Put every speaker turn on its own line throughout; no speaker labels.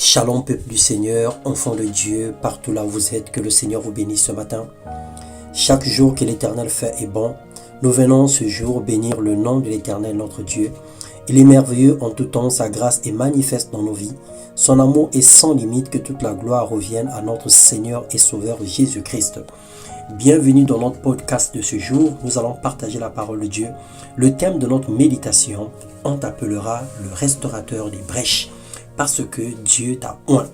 Shalom peuple du Seigneur, enfants de Dieu, partout là où vous êtes, que le Seigneur vous bénisse ce matin. Chaque jour que l'Éternel fait est bon. Nous venons ce jour bénir le nom de l'Éternel notre Dieu. Il est merveilleux en tout temps, sa grâce est manifeste dans nos vies. Son amour est sans limite, que toute la gloire revienne à notre Seigneur et Sauveur Jésus-Christ. Bienvenue dans notre podcast de ce jour. Nous allons partager la parole de Dieu. Le thème de notre méditation, on t'appellera le restaurateur des brèches, parce que Dieu t'a oint.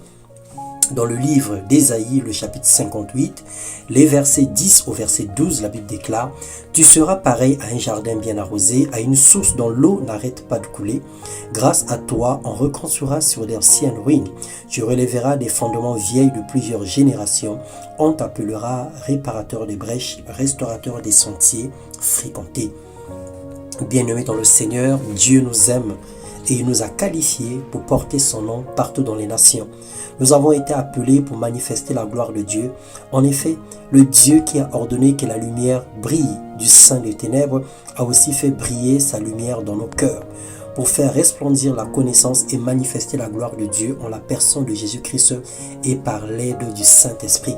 Dans le livre d'Ésaïe, le chapitre 58, les versets 10 au verset 12, la Bible déclare « Tu seras pareil à un jardin bien arrosé, à une source dont l'eau n'arrête pas de couler. Grâce à toi, on reconstruira sur d'anciennes ruines. Tu relèveras des fondements vieilles de plusieurs générations. On t'appellera réparateur des brèches, restaurateur des sentiers fréquentés. » Bien-aimés dans le Seigneur, Dieu nous aime et il nous a qualifiés pour porter son nom partout dans les nations. Nous avons été appelés pour manifester la gloire de Dieu. En effet, le Dieu qui a ordonné que la lumière brille du sein des ténèbres a aussi fait briller sa lumière dans nos cœurs pour faire resplendir la connaissance et manifester la gloire de Dieu en la personne de Jésus-Christ et par l'aide du Saint-Esprit.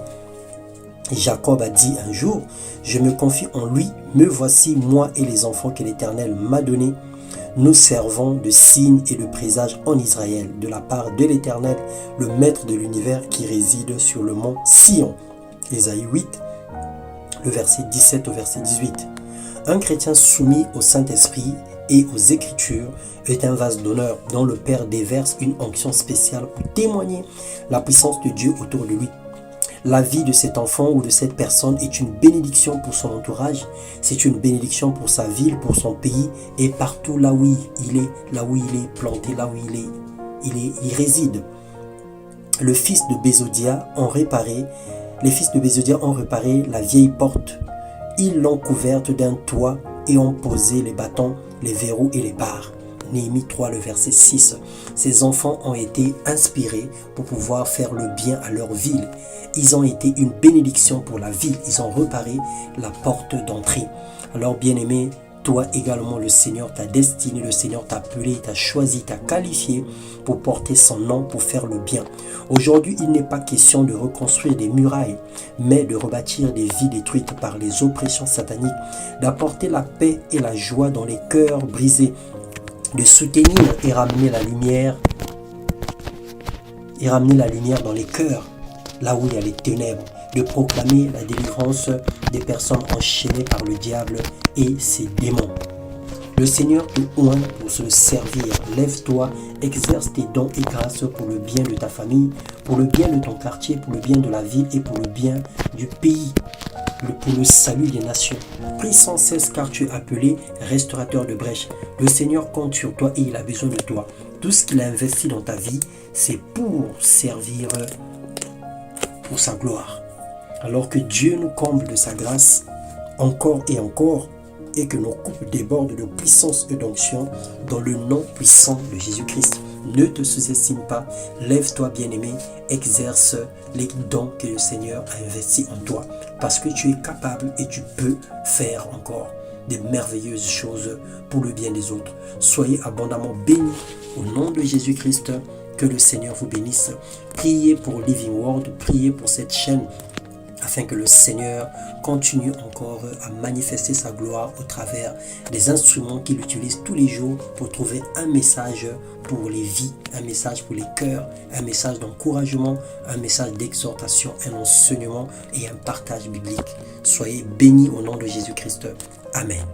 Jacob a dit un jour, « Je me confie en lui, me voici moi et les enfants que l'Éternel m'a donnés. Nous servons de signe et de présage en Israël, de la part de l'Éternel, le Maître de l'univers qui réside sur le mont Sion. » Ésaïe 8, le verset 17 au verset 18. Un chrétien soumis au Saint-Esprit et aux Écritures est un vase d'honneur dont le Père déverse une onction spéciale pour témoigner la puissance de Dieu autour de lui. La vie de cet enfant ou de cette personne est une bénédiction pour son entourage, c'est une bénédiction pour sa ville, pour son pays et partout là où il est planté, là où il réside. Les fils de Bézodia ont réparé la vieille porte. Ils l'ont couverte d'un toit et ont posé les bâtons, les verrous et les barres. Néhémie 3, le verset 6. Ces enfants ont été inspirés pour pouvoir faire le bien à leur ville. Ils ont été une bénédiction pour la ville. Ils ont réparé la porte d'entrée. Alors, bien-aimé, toi également, le Seigneur t'a destiné, le Seigneur t'a appelé, t'a choisi, t'a qualifié pour porter son nom, pour faire le bien. Aujourd'hui, il n'est pas question de reconstruire des murailles, mais de rebâtir des vies détruites par les oppressions sataniques, d'apporter la paix et la joie dans les cœurs brisés, de soutenir et ramener la lumière dans les cœurs, là où il y a les ténèbres, de proclamer la délivrance des personnes enchaînées par le diable et ses démons. Le Seigneur te oint pour se servir. Lève-toi, exerce tes dons et grâces pour le bien de ta famille, pour le bien de ton quartier, pour le bien de la ville et pour le bien du pays, pour le salut des nations. Prie sans cesse car tu es appelé restaurateur de brèches. Le Seigneur compte sur toi et il a besoin de toi. Tout ce qu'il a investi dans ta vie, c'est pour servir pour sa gloire. Alors que Dieu nous comble de sa grâce encore et que nos coupes débordent de puissance et d'onction dans le nom puissant de Jésus-Christ. Ne te sous-estime pas, lève-toi bien-aimé, exerce les dons que le Seigneur a investis en toi, parce que tu es capable et tu peux faire encore de merveilleuses choses pour le bien des autres. Soyez abondamment bénis au nom de Jésus-Christ, que le Seigneur vous bénisse. Priez pour Living Word, priez pour cette chaîne, afin que le Seigneur continue encore à manifester sa gloire au travers des instruments qu'il utilise tous les jours pour trouver un message pour les vies, un message pour les cœurs, un message d'encouragement, un message d'exhortation, un enseignement et un partage biblique. Soyez bénis au nom de Jésus-Christ. Amen.